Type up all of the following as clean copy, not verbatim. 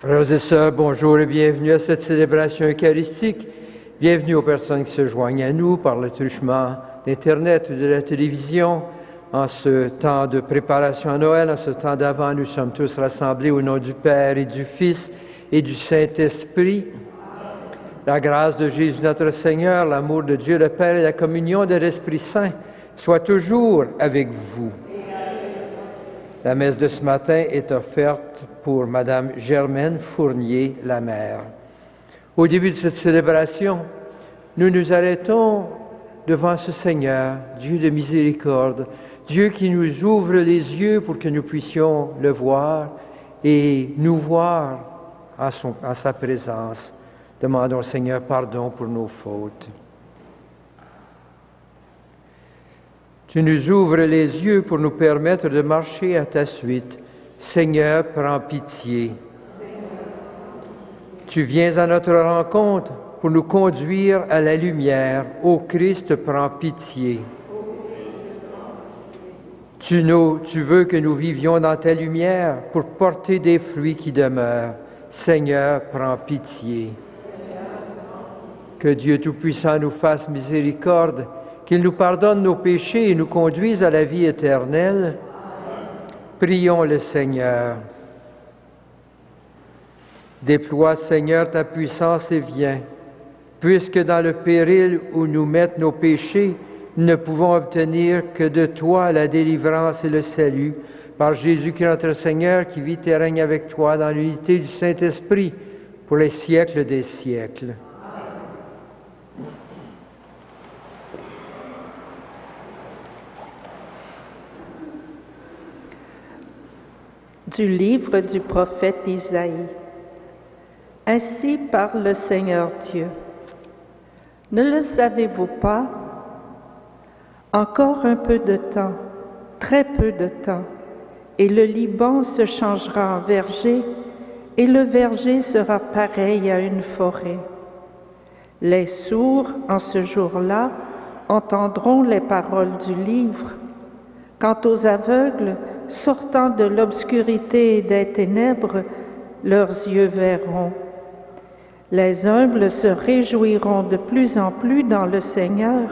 Frères et sœurs, bonjour et bienvenue à cette célébration eucharistique. Bienvenue aux personnes qui se joignent à nous par le truchement d'Internet ou de la télévision. En ce temps de préparation à Noël, en ce temps d'avant, nous sommes tous rassemblés au nom du Père et du Fils et du Saint-Esprit. La grâce de Jésus notre Seigneur, l'amour de Dieu le Père et la communion de l'Esprit Saint soient toujours avec vous. La messe de ce matin est offerte pour Madame Germaine Fournier, la mère. Au début de cette célébration, nous nous arrêtons devant ce Seigneur, Dieu de miséricorde, Dieu qui nous ouvre les yeux pour que nous puissions le voir et nous voir en sa présence. Demandons au Seigneur pardon pour nos fautes. Tu nous ouvres les yeux pour nous permettre de marcher à ta suite. Seigneur, prends pitié. Tu viens à notre rencontre pour nous conduire à la lumière. Ô Christ, prends pitié. Tu veux que nous vivions dans ta lumière pour porter des fruits qui demeurent. Seigneur, prends pitié. Que Dieu Tout-Puissant nous fasse miséricorde, qu'il nous pardonne nos péchés et nous conduise à la vie éternelle. Prions le Seigneur. Déploie, Seigneur, ta puissance et viens, puisque dans le péril où nous mettent nos péchés, nous ne pouvons obtenir que de toi la délivrance et le salut, par Jésus-Christ notre Seigneur, qui vit et règne avec toi dans l'unité du Saint-Esprit pour les siècles des siècles. Du livre du prophète Isaïe. Ainsi parle le Seigneur Dieu. Ne le savez-vous pas? Encore un peu de temps, très peu de temps, et le Liban se changera en verger, et le verger sera pareil à une forêt. Les sourds, en ce jour-là, entendront les paroles du livre. Quant aux aveugles, sortant de l'obscurité et des ténèbres, leurs yeux verront. Les humbles se réjouiront de plus en plus dans le Seigneur.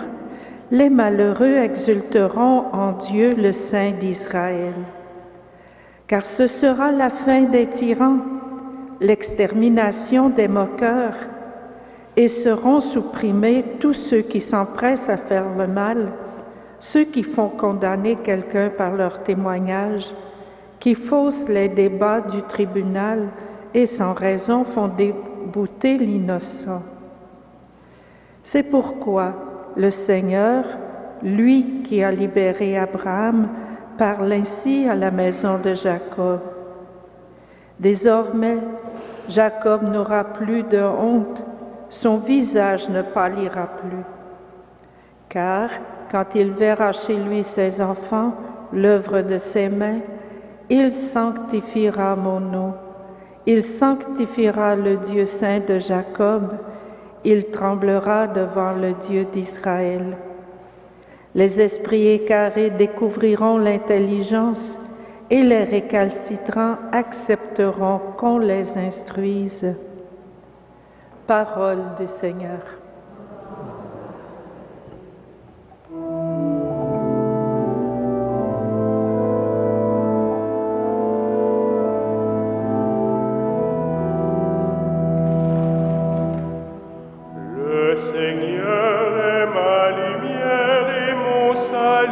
Les malheureux exulteront en Dieu, le Saint d'Israël. Car ce sera la fin des tyrans, l'extermination des moqueurs, et seront supprimés tous ceux qui s'empressent à faire le mal, ceux qui font condamner quelqu'un par leur témoignage, qui faussent les débats du tribunal et sans raison font débouter l'innocent. C'est pourquoi le Seigneur, lui qui a libéré Abraham, parle ainsi à la maison de Jacob. Désormais, Jacob n'aura plus de honte, son visage ne pâlira plus. Car, quand il verra chez lui ses enfants, l'œuvre de ses mains, il sanctifiera mon nom, il sanctifiera le Dieu saint de Jacob, il tremblera devant le Dieu d'Israël. Les esprits égarés découvriront l'intelligence, et les récalcitrants accepteront qu'on les instruise. Parole du Seigneur. Le Seigneur est ma lumière et mon salut.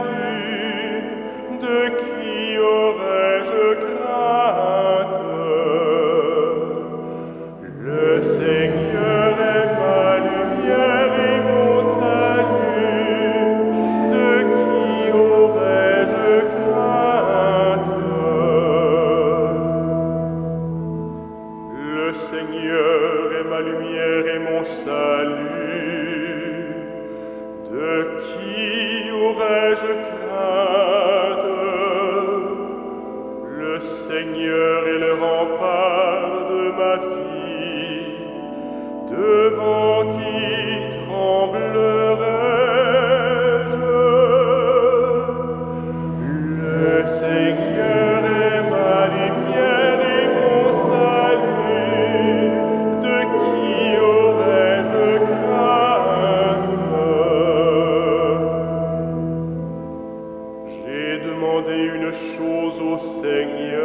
ô Seigneur,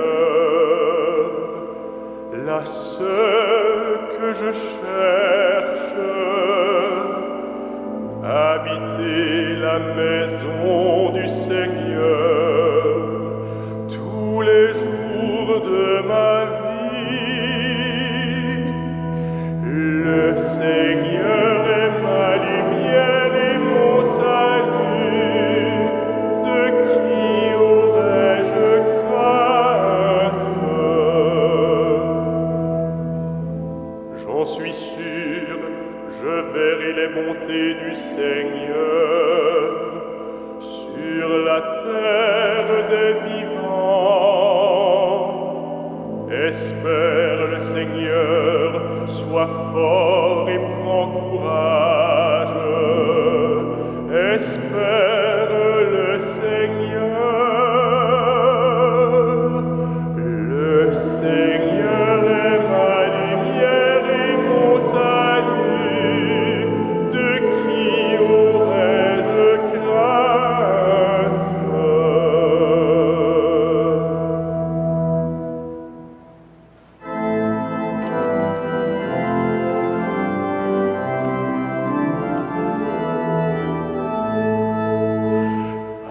la seule que je cherche. Habiter la maison du Seigneur tous les jours de ma vie. Le Seigneur est ma lumière et mon salut. De qui aurais-je crainte? J'en suis sûr, je verrai les bontés du Seigneur sur la terre des vivants. Espère le Seigneur, sois fort et prends courage. Espère le Seigneur. Le Seigneur est ma lumière et mon salut. De qui aurais-je crainte?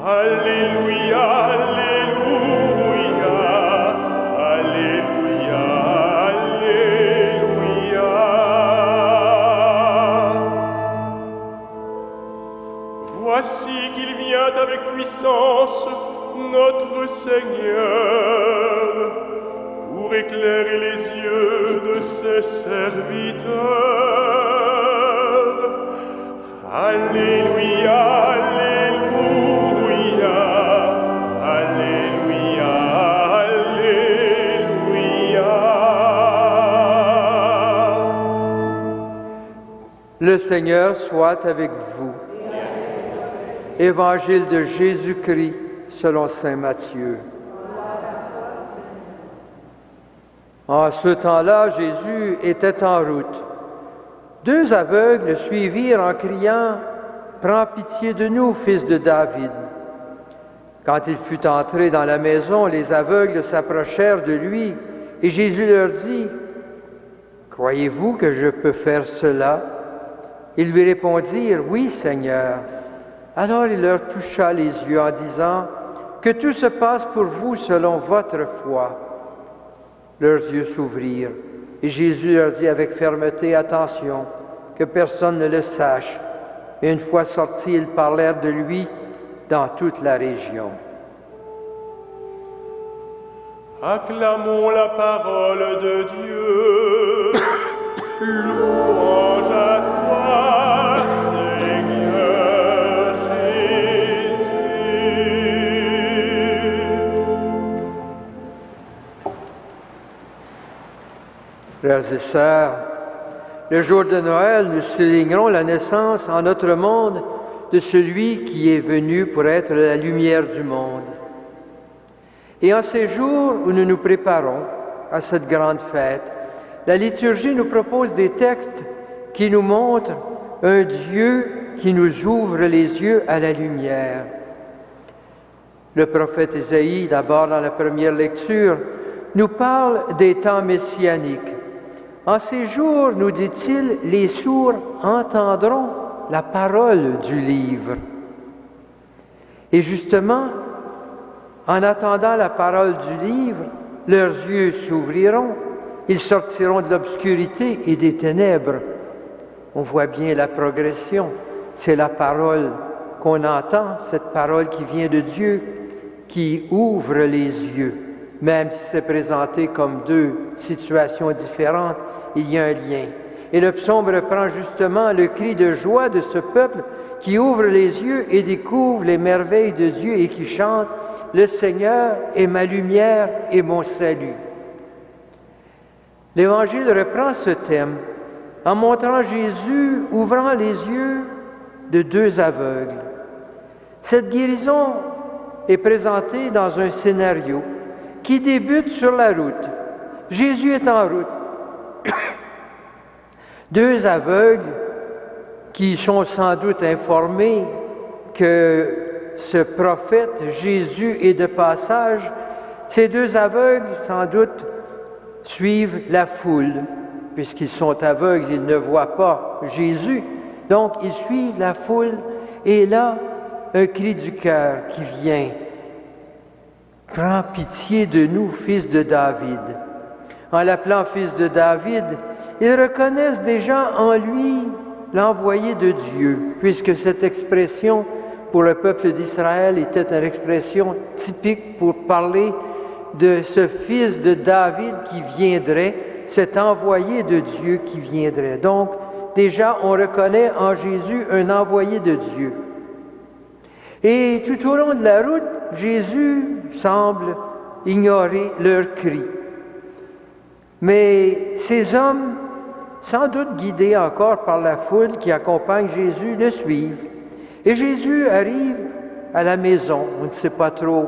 Alléluia, Alléluia, Alléluia, Alléluia. Voici qu'il vient avec puissance, notre Seigneur, pour éclairer les yeux de ses serviteurs. Alléluia, Alléluia, Alléluia, Alléluia. Le Seigneur soit avec vous. Évangile de Jésus-Christ selon saint Matthieu. En ce temps-là, Jésus était en route. Deux aveugles le suivirent en criant « Prends pitié de nous, fils de David !» Quand il fut entré dans la maison, les aveugles s'approchèrent de lui et Jésus leur dit « Croyez-vous que je peux faire cela ?» Ils lui répondirent « Oui, Seigneur !» Alors il leur toucha les yeux en disant « Que tout se passe pour vous selon votre foi. » Leurs yeux s'ouvrirent et Jésus leur dit avec fermeté « Attention, que personne ne le sache. » Et une fois sortis, ils parlèrent de lui dans toute la région. Acclamons la parole de Dieu. Louange à toi, Seigneur Jésus. Frères et sœurs, le jour de Noël, nous soulignerons la naissance en notre monde de celui qui est venu pour être la lumière du monde. Et en ces jours où nous nous préparons à cette grande fête, la liturgie nous propose des textes qui nous montrent un Dieu qui nous ouvre les yeux à la lumière. Le prophète Ésaïe, d'abord dans la première lecture, nous parle des temps messianiques. En ces jours, nous dit-il, les sourds entendront la parole du livre. Et justement, en attendant la parole du livre, leurs yeux s'ouvriront, ils sortiront de l'obscurité et des ténèbres. On voit bien la progression. C'est la parole qu'on entend, cette parole qui vient de Dieu, qui ouvre les yeux. Même si c'est présenté comme deux situations différentes, il y a un lien. Et le psaume reprend justement le cri de joie de ce peuple qui ouvre les yeux et découvre les merveilles de Dieu et qui chante « Le Seigneur est ma lumière et mon salut ». L'Évangile reprend ce thème en montrant Jésus ouvrant les yeux de deux aveugles. Cette guérison est présentée dans un scénario qui débute sur la route. Jésus est en route. Deux aveugles qui sont sans doute informés que ce prophète Jésus est de passage Ces deux aveugles, sans doute, suivent la foule. Puisqu'ils sont aveugles, ils ne voient pas Jésus. Donc, ils suivent la foule. Et là, un cri du cœur qui vient. « Prends pitié de nous, fils de David. » En l'appelant fils de David, ils reconnaissent déjà en lui l'envoyé de Dieu, puisque cette expression pour le peuple d'Israël était une expression typique pour parler de ce fils de David qui viendrait, cet envoyé de Dieu qui viendrait. Donc, déjà, on reconnaît en Jésus un envoyé de Dieu. Et tout au long de la route, Jésus semble ignorer leurs cris. Mais ces hommes, sans doute guidés encore par la foule qui accompagne Jésus, le suivent. Et Jésus arrive à la maison. On ne sait pas trop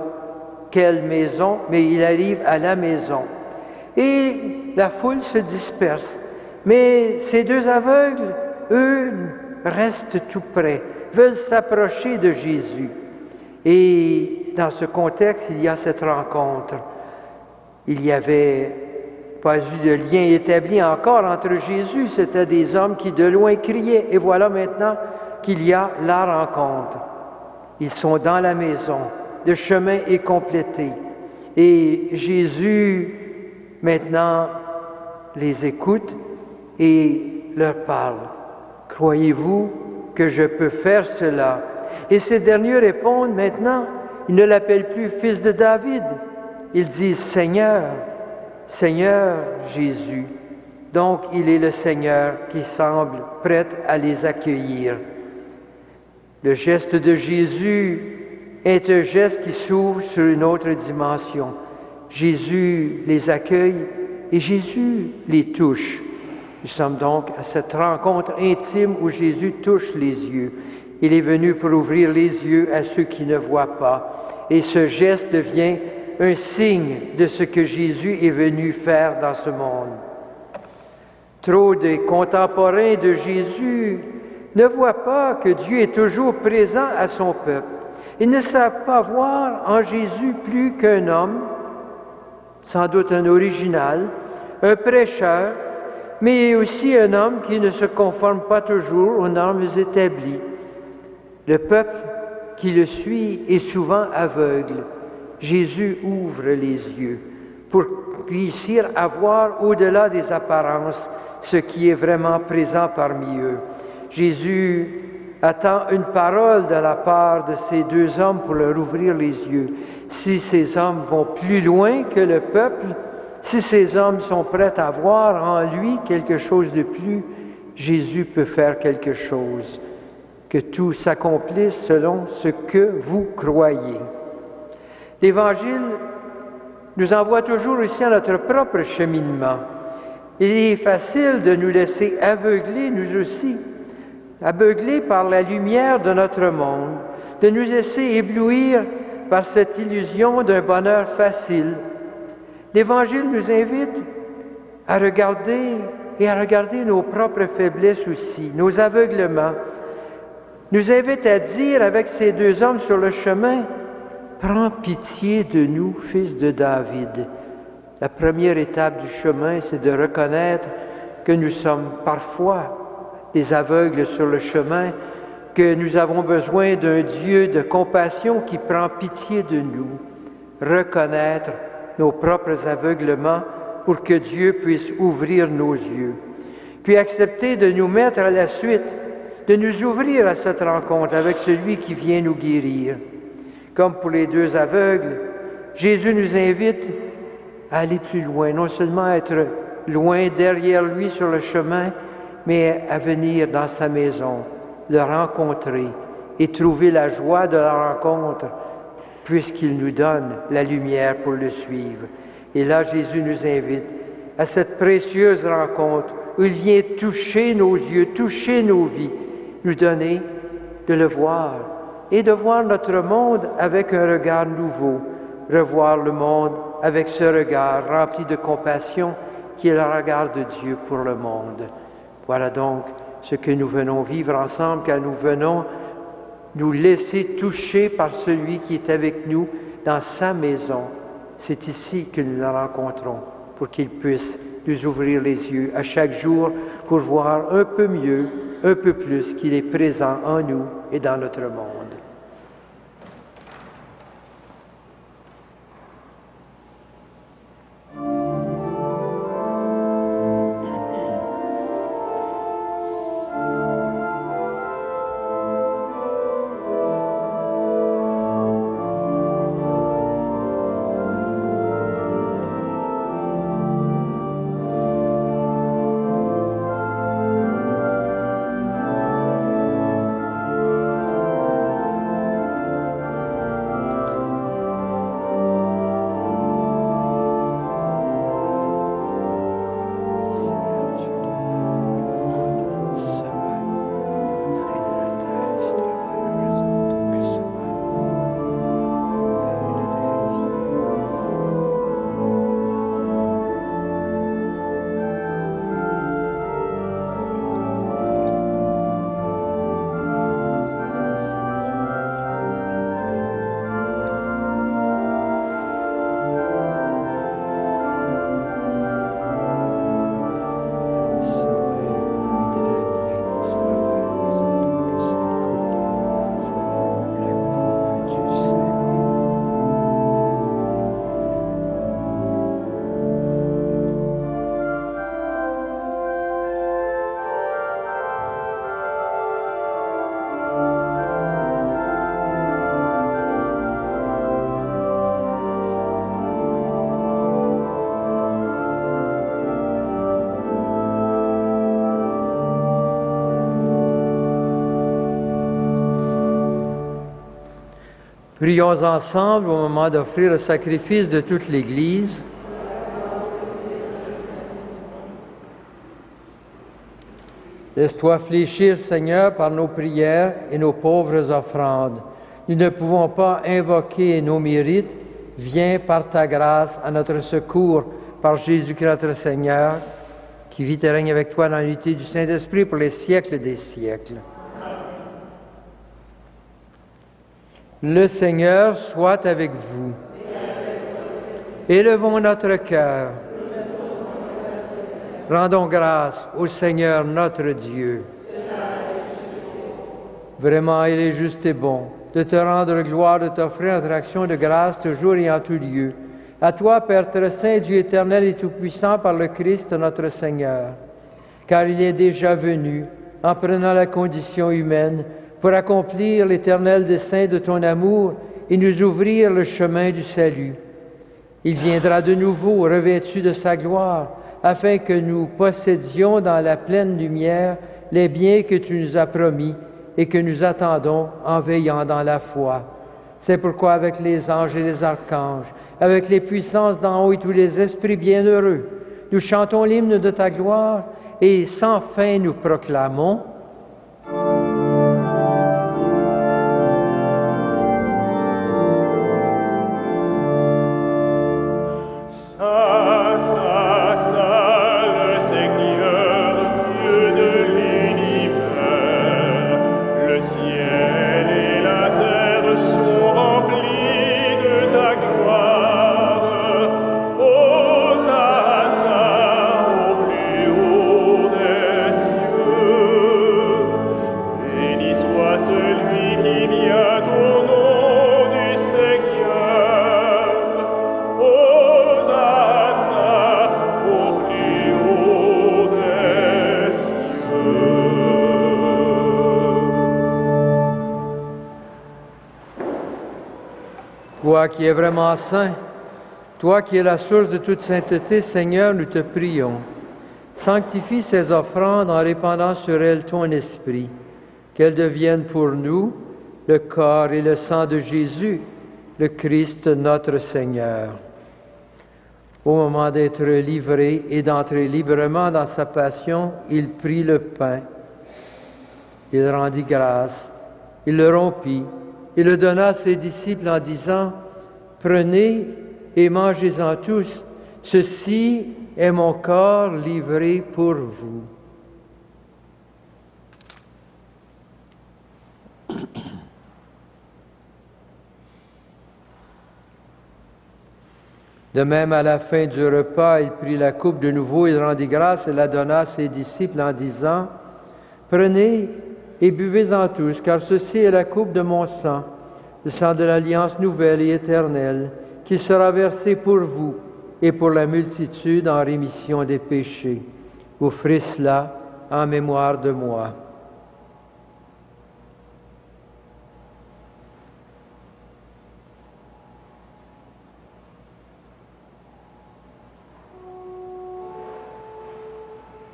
quelle maison, mais il arrive à la maison. Et la foule se disperse. Mais ces deux aveugles, eux, restent tout près, veulent s'approcher de Jésus. Et dans ce contexte, il y a cette rencontre. Il n'y avait pas eu de lien établi encore entre Jésus. C'était des hommes qui de loin criaient. Et voilà maintenant qu'il y a la rencontre. Ils sont dans la maison. Le chemin est complété. Et Jésus, maintenant, les écoute et leur parle. « Croyez-vous que je peux faire cela? » Et ces derniers répondent maintenant, ils ne l'appellent plus fils de David. Ils disent « Seigneur, Seigneur Jésus. » Donc, il est le Seigneur qui semble prêt à les accueillir. Le geste de Jésus est un geste qui s'ouvre sur une autre dimension. Jésus les accueille et Jésus les touche. Nous sommes donc à cette rencontre intime où Jésus touche les yeux. Il est venu pour ouvrir les yeux à ceux qui ne voient pas. Et ce geste devient un signe de ce que Jésus est venu faire dans ce monde. Trop des contemporains de Jésus ne voient pas que Dieu est toujours présent à son peuple. Ils ne savent pas voir en Jésus plus qu'un homme, sans doute un original, un prêcheur, mais aussi un homme qui ne se conforme pas toujours aux normes établies. Le peuple qui le suit est souvent aveugle. Jésus ouvre les yeux pour réussir à voir au-delà des apparences ce qui est vraiment présent parmi eux. Jésus attend une parole de la part de ces deux hommes pour leur ouvrir les yeux. Si ces hommes vont plus loin que le peuple, si ces hommes sont prêts à voir en lui quelque chose de plus, Jésus peut faire quelque chose. Que tout s'accomplisse selon ce que vous croyez. L'Évangile nous envoie toujours aussi à notre propre cheminement. Il est facile de nous laisser aveugler, nous aussi, aveuglés par la lumière de notre monde, de nous laisser éblouir par cette illusion d'un bonheur facile. L'Évangile nous invite à regarder nos propres faiblesses aussi, nos aveuglements, nous invite à dire avec ces deux hommes sur le chemin, « Prends pitié de nous, fils de David. » La première étape du chemin, c'est de reconnaître que nous sommes parfois des aveugles sur le chemin, que nous avons besoin d'un Dieu de compassion qui prend pitié de nous. Reconnaître nos propres aveuglements pour que Dieu puisse ouvrir nos yeux. Puis accepter de nous mettre à la suite, de nous ouvrir à cette rencontre avec celui qui vient nous guérir. Comme pour les deux aveugles, Jésus nous invite à aller plus loin, non seulement à être loin derrière lui sur le chemin, mais à venir dans sa maison, le rencontrer et trouver la joie de la rencontre, puisqu'il nous donne la lumière pour le suivre. Et là, Jésus nous invite à cette précieuse rencontre où il vient toucher nos yeux, toucher nos vies, nous donner de le voir et de voir notre monde avec un regard nouveau, revoir le monde avec ce regard rempli de compassion qui est le regard de Dieu pour le monde. Voilà donc ce que nous venons vivre ensemble quand nous venons nous laisser toucher par celui qui est avec nous dans sa maison, c'est ici que nous le rencontrons, pour qu'il puisse nous ouvrir les yeux à chaque jour pour voir un peu mieux, un peu plus qu'il est présent en nous et dans notre monde. Prions ensemble au moment d'offrir le sacrifice de toute l'Église. Laisse-toi fléchir, Seigneur, par nos prières et nos pauvres offrandes. Nous ne pouvons pas invoquer nos mérites. Viens par ta grâce à notre secours, par Jésus-Christ notre Seigneur, qui vit et règne avec toi dans l'unité du Saint-Esprit pour les siècles des siècles. Le Seigneur soit avec vous. Élevons notre cœur. Rendons grâce au Seigneur notre Dieu. Vraiment, il est juste et bon de te rendre gloire, de t'offrir notre action de grâce toujours et en tout lieu. À toi, Père très saint, Dieu éternel et tout-puissant, par le Christ notre Seigneur. Car il est déjà venu, en prenant la condition humaine, pour accomplir l'éternel dessein de ton amour et nous ouvrir le chemin du salut. Il viendra de nouveau, revêtu de sa gloire, afin que nous possédions dans la pleine lumière les biens que tu nous as promis et que nous attendons en veillant dans la foi. C'est pourquoi avec les anges et les archanges, avec les puissances d'en haut et tous les esprits bienheureux, nous chantons l'hymne de ta gloire et sans fin nous proclamons: Toi qui es vraiment saint, toi qui es la source de toute sainteté, Seigneur, nous te prions. Sanctifie ces offrandes en répandant sur elles ton esprit, qu'elles deviennent pour nous le corps et le sang de Jésus, le Christ notre Seigneur. Au moment d'être livré et d'entrer librement dans sa passion, il prit le pain, il rendit grâce, il le rompit, il le donna à ses disciples en disant: « Prenez et mangez-en tous, ceci est mon corps livré pour vous. » De même, à la fin du repas, il prit la coupe de nouveau, il rendit grâce et la donna à ses disciples en disant, « Prenez et buvez-en tous, car ceci est la coupe de mon sang, le sang de l'alliance nouvelle et éternelle, qui sera versé pour vous et pour la multitude en rémission des péchés. Vous ferez cela en mémoire de moi. »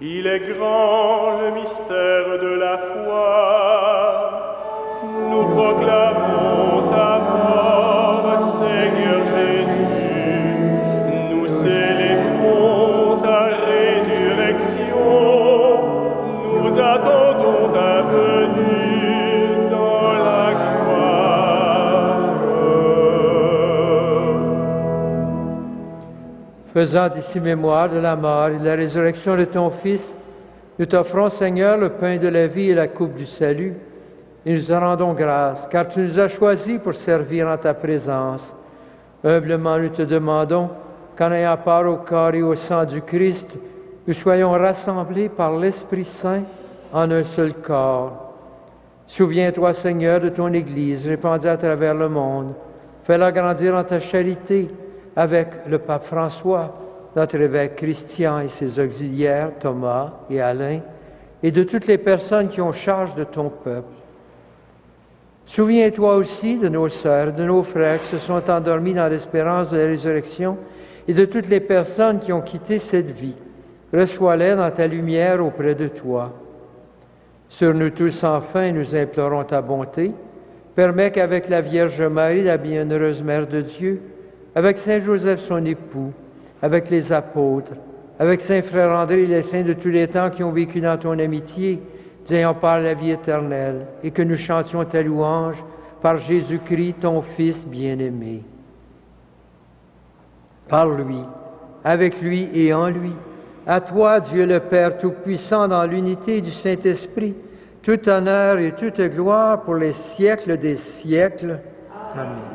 Il est grand le mystère de la foi. Nous proclamons ta mort, Seigneur Jésus. Nous célébrons ta résurrection. Nous attendons ta venue dans la gloire. Faisant ici mémoire de la mort et de la résurrection de ton Fils, nous t'offrons, Seigneur, le pain de la vie et la coupe du salut, et nous te rendons grâce, car tu nous as choisis pour servir en ta présence. Humblement, nous te demandons qu'en ayant part au corps et au sang du Christ, nous soyons rassemblés par l'Esprit Saint en un seul corps. Souviens-toi, Seigneur, de ton Église répandue à travers le monde. Fais-la grandir en ta charité avec le pape François, notre évêque Christian et ses auxiliaires, Thomas et Alain, et de toutes les personnes qui ont charge de ton peuple. Souviens-toi aussi de nos sœurs, de nos frères qui se sont endormis dans l'espérance de la résurrection et de toutes les personnes qui ont quitté cette vie. Reçois-les dans ta lumière auprès de toi. Sur nous tous, enfin, nous implorons ta bonté. Permets qu'avec la Vierge Marie, la bienheureuse Mère de Dieu, avec Saint Joseph, son époux, avec les apôtres, avec Saint Frère André et les saints de tous les temps qui ont vécu dans ton amitié, nous ayons part la vie éternelle et que nous chantions ta louange par Jésus-Christ, ton Fils bien-aimé. Par lui, avec lui et en lui, à toi, Dieu le Père Tout-Puissant, dans l'unité du Saint-Esprit, tout honneur et toute gloire pour les siècles des siècles. Amen.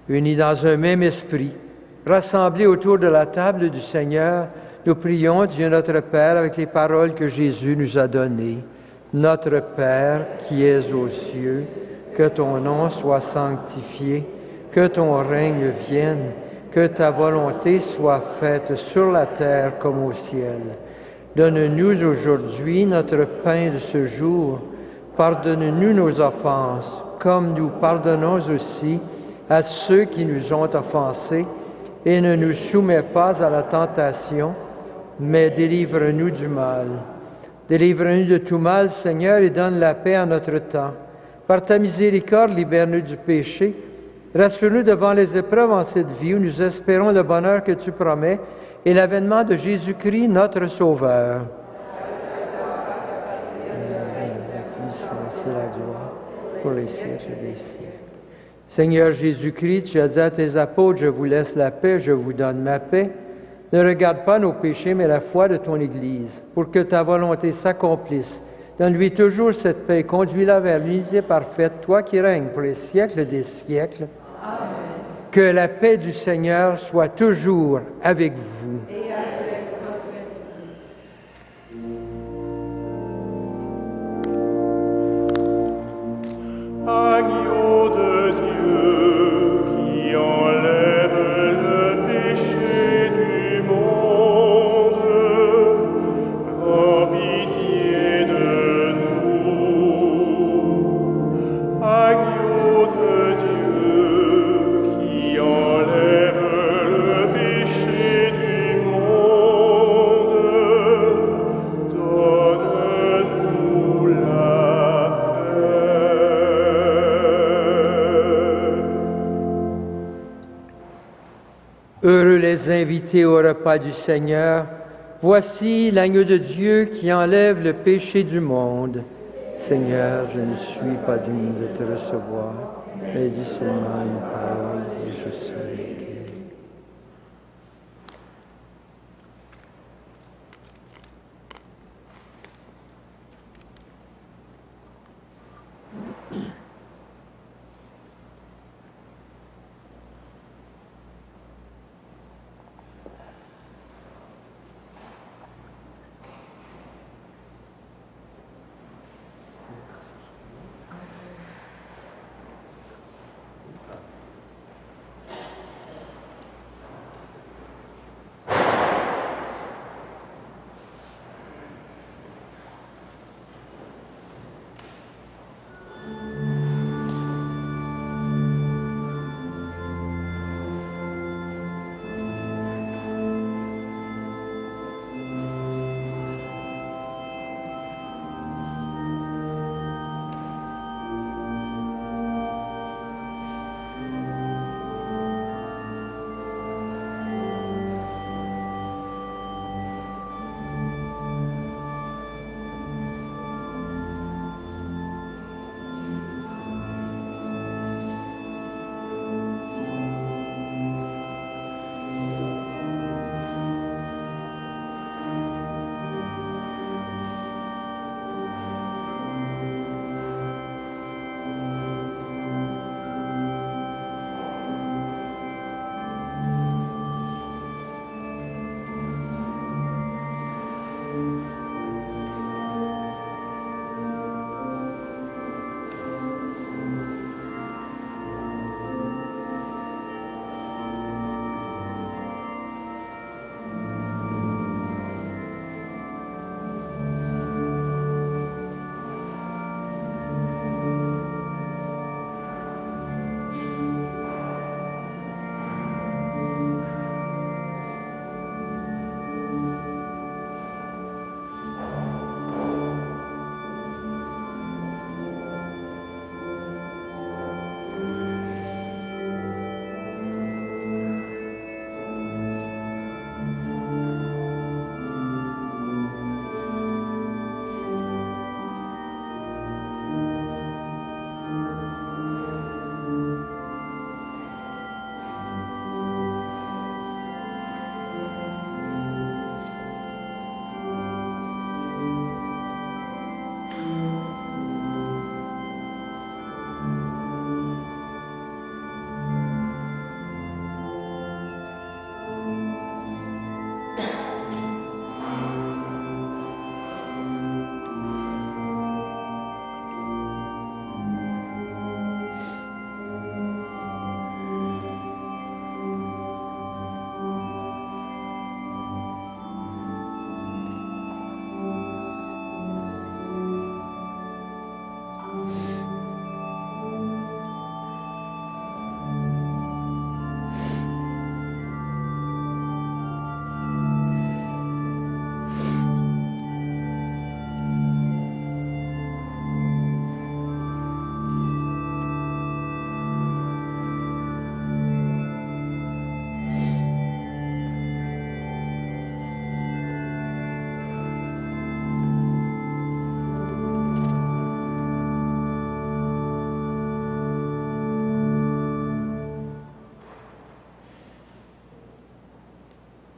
Unis dans un même esprit, rassemblés autour de la table du Seigneur, nous prions Dieu notre Père avec les paroles que Jésus nous a données. Notre Père qui es aux cieux, que ton nom soit sanctifié, que ton règne vienne, que ta volonté soit faite sur la terre comme au ciel. Donne-nous aujourd'hui notre pain de ce jour. Pardonne-nous nos offenses, comme nous pardonnons aussi à ceux qui nous ont offensés, et ne nous soumets pas à la tentation, mais délivre-nous du mal. Délivre-nous de tout mal, Seigneur, et donne la paix à notre temps. Par ta miséricorde, libère-nous du péché. Rassure-nous devant les épreuves en cette vie où nous espérons le bonheur que tu promets et l'avènement de Jésus-Christ, notre Sauveur. La puissance et la gloire pour les siècles des siècles. Seigneur Jésus-Christ, tu as dit à tes apôtres, « Je vous laisse la paix, je vous donne ma paix. » Ne regarde pas nos péchés, mais la foi de ton Église, pour que ta volonté s'accomplisse. Donne-lui toujours cette paix, conduis-la vers l'unité parfaite, toi qui règnes pour les siècles des siècles. Amen. Que la paix du Seigneur soit toujours avec vous. Et avec votre esprit. Agneau de Dieu qui enlève le péché du monde, prends pitié de nous. Agneau de Dieu qui enlève le péché du monde, donne-nous la paix. Heureux les invités au repas du Seigneur. Voici l'agneau de Dieu qui enlève le péché du monde. Seigneur, je ne suis pas digne de te recevoir, mais dis seulement une parole et je serai guéri.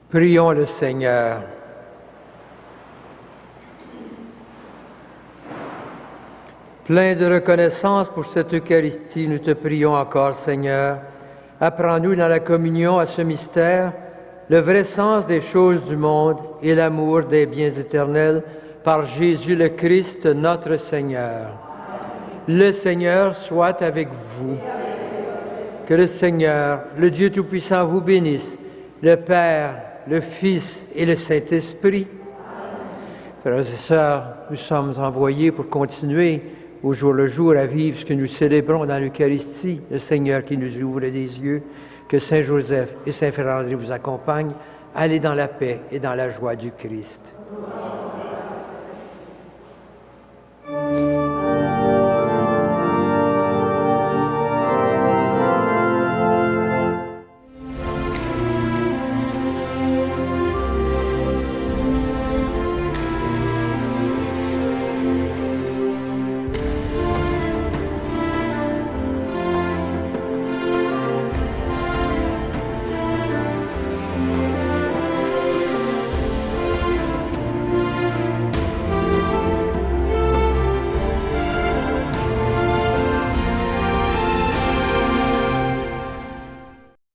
Prions le Seigneur. Plein de reconnaissance pour cette Eucharistie, nous te prions encore, Seigneur. Apprends-nous dans la communion à ce mystère le vrai sens des choses du monde et l'amour des biens éternels par Jésus le Christ, notre Seigneur. Le Seigneur soit avec vous. Que le Seigneur, le Dieu Tout-Puissant, vous bénisse, le Père, le Fils et le Saint-Esprit. Frères et sœurs, nous sommes envoyés pour continuer au jour le jour à vivre ce que nous célébrons dans l'Eucharistie, le Seigneur qui nous ouvre les yeux, que Saint Joseph et Saint Frère André vous accompagnent. Allez dans la paix et dans la joie du Christ.